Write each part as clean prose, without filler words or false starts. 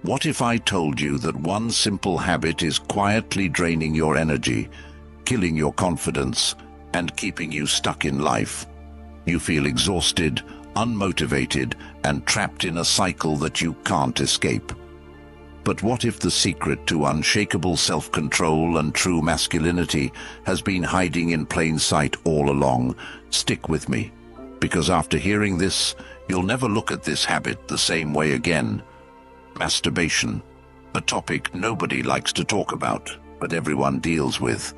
What if I told you that one simple habit is quietly draining your energy, killing your confidence, and keeping you stuck in life? You feel exhausted, unmotivated, and trapped in a cycle that you can't escape. But what if the secret to unshakable self-control and true masculinity has been hiding in plain sight all along? Stick with me, because after hearing this, you'll never look at this habit the same way again. Masturbation, a topic nobody likes to talk about, but everyone deals with.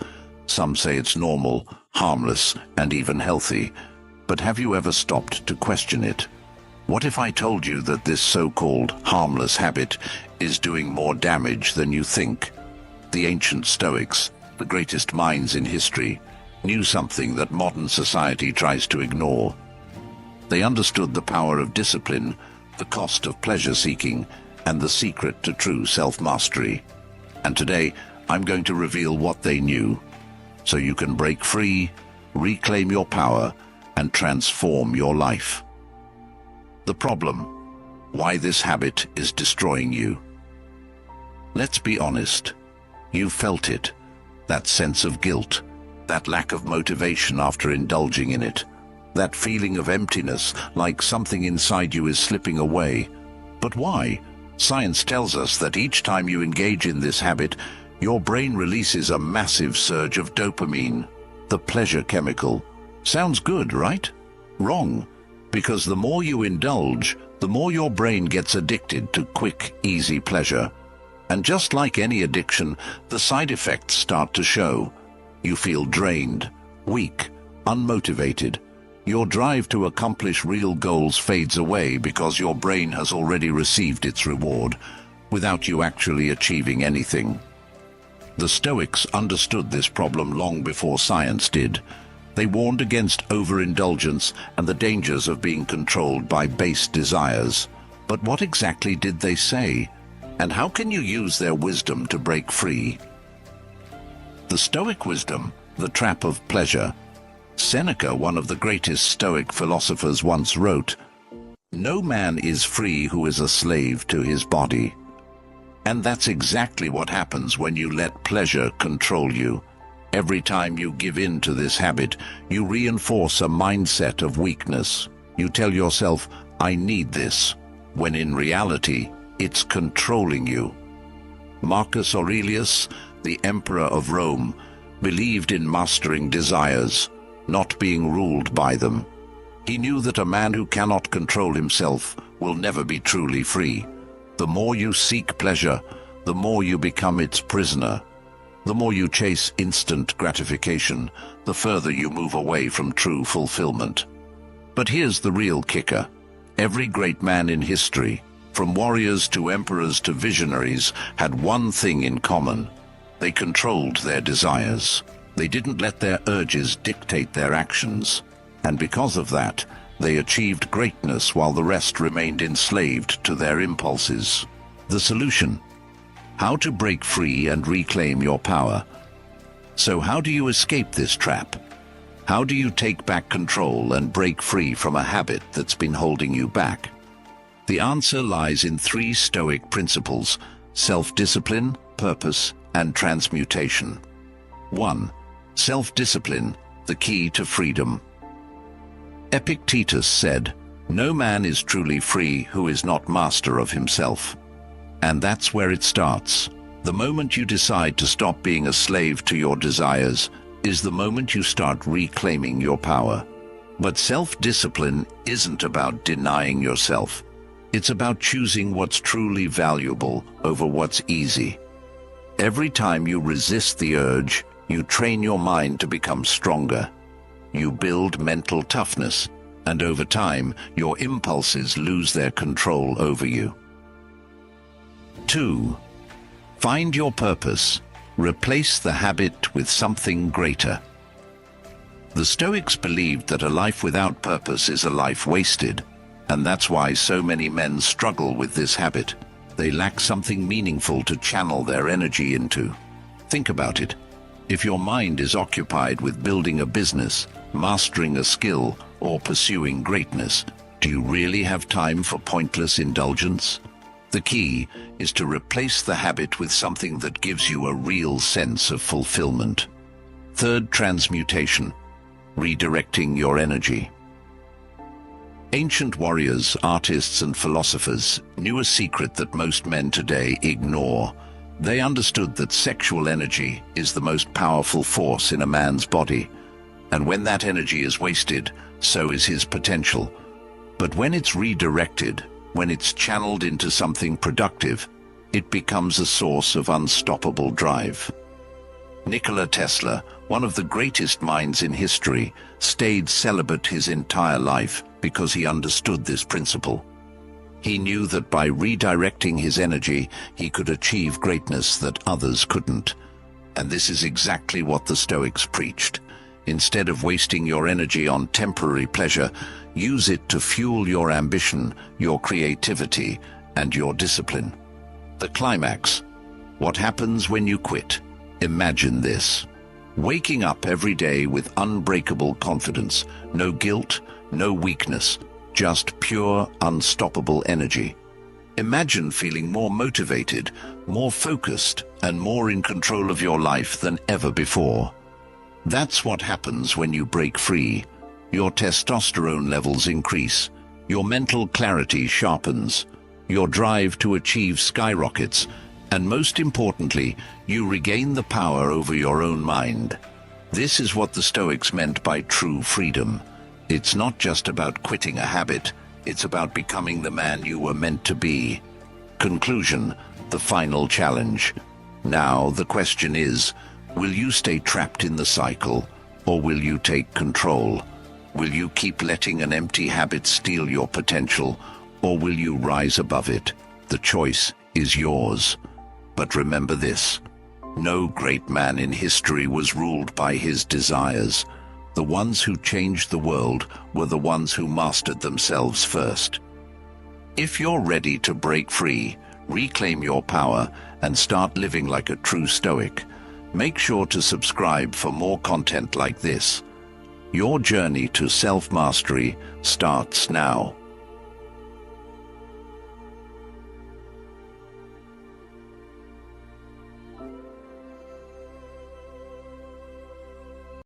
Some say it's normal, harmless, and even healthy. But have you ever stopped to question it? What if I told you that this so-called harmless habit is doing more damage than you think? The ancient Stoics, the greatest minds in history, knew something that modern society tries to ignore. They understood the power of discipline, the cost of pleasure-seeking, and the secret to true self-mastery. And today, I'm going to reveal what they knew, so you can break free, reclaim your power, and transform your life. The problem: why this habit is destroying you. Let's be honest. You felt it. That sense of guilt, that lack of motivation after indulging in it, that feeling of emptiness, like something inside you is slipping away. But why? Science tells us that each time you engage in this habit, your brain releases a massive surge of dopamine, the pleasure chemical. Sounds good, right? Wrong. Because the more you indulge, the more your brain gets addicted to quick, easy pleasure. And just like any addiction, the side effects start to show. You feel drained, weak, unmotivated. Your drive to accomplish real goals fades away because your brain has already received its reward, without you actually achieving anything. The Stoics understood this problem long before science did. They warned against overindulgence and the dangers of being controlled by base desires. But what exactly did they say? And how can you use their wisdom to break free? The Stoic wisdom, the trap of pleasure. Seneca, one of the greatest Stoic philosophers, once wrote, "No man is free who is a slave to his body." And that's exactly what happens when you let pleasure control you. Every time you give in to this habit, you reinforce a mindset of weakness. You tell yourself, "I need this," when in reality, it's controlling you. Marcus Aurelius, the Emperor of Rome, believed in mastering desires, not being ruled by them. He knew that a man who cannot control himself will never be truly free. The more you seek pleasure, the more you become its prisoner. The more you chase instant gratification, the further you move away from true fulfillment. But here's the real kicker. Every great man in history, from warriors to emperors to visionaries, had one thing in common. They controlled their desires. They didn't let their urges dictate their actions. And because of that, they achieved greatness while the rest remained enslaved to their impulses. The solution: how to break free and reclaim your power. So how do you escape this trap? How do you take back control and break free from a habit that's been holding you back? The answer lies in 3 Stoic principles: self-discipline, purpose, and transmutation. 1. Self-discipline, the key to freedom. Epictetus said, "No man is truly free who is not master of himself." And that's where it starts. The moment you decide to stop being a slave to your desires is the moment you start reclaiming your power. But self-discipline isn't about denying yourself. It's about choosing what's truly valuable over what's easy. Every time you resist the urge, you train your mind to become stronger. You build mental toughness, and over time, your impulses lose their control over you. 2. Find your purpose. Replace the habit with something greater. The Stoics believed that a life without purpose is a life wasted, and that's why so many men struggle with this habit. They lack something meaningful to channel their energy into. Think about it. If your mind is occupied with building a business, mastering a skill, or pursuing greatness, do you really have time for pointless indulgence? The key is to replace the habit with something that gives you a real sense of fulfillment. Third, transmutation, redirecting your energy. Ancient warriors, artists, and philosophers knew a secret that most men today ignore. They understood that sexual energy is the most powerful force in a man's body, and when that energy is wasted, so is his potential. But when it's redirected, when it's channeled into something productive, it becomes a source of unstoppable drive. Nikola Tesla, one of the greatest minds in history, stayed celibate his entire life because he understood this principle. He knew that by redirecting his energy, he could achieve greatness that others couldn't. And this is exactly what the Stoics preached. Instead of wasting your energy on temporary pleasure, use it to fuel your ambition, your creativity, and your discipline. The climax. What happens when you quit? Imagine this. Waking up every day with unbreakable confidence, no guilt, no weakness, just pure, unstoppable energy. Imagine feeling more motivated, more focused, and more in control of your life than ever before. That's what happens when you break free. Your testosterone levels increase, your mental clarity sharpens, your drive to achieve skyrockets, and most importantly, you regain the power over your own mind. This is what the Stoics meant by true freedom. It's not just about quitting a habit, it's about becoming the man you were meant to be. Conclusion, the final challenge. Now the question is, will you stay trapped in the cycle, or will you take control? Will you keep letting an empty habit steal your potential, or will you rise above it? The choice is yours. But remember this, no great man in history was ruled by his desires. The ones who changed the world were the ones who mastered themselves first. If you're ready to break free, reclaim your power, and start living like a true Stoic, make sure to subscribe for more content like this. Your journey to self-mastery starts now.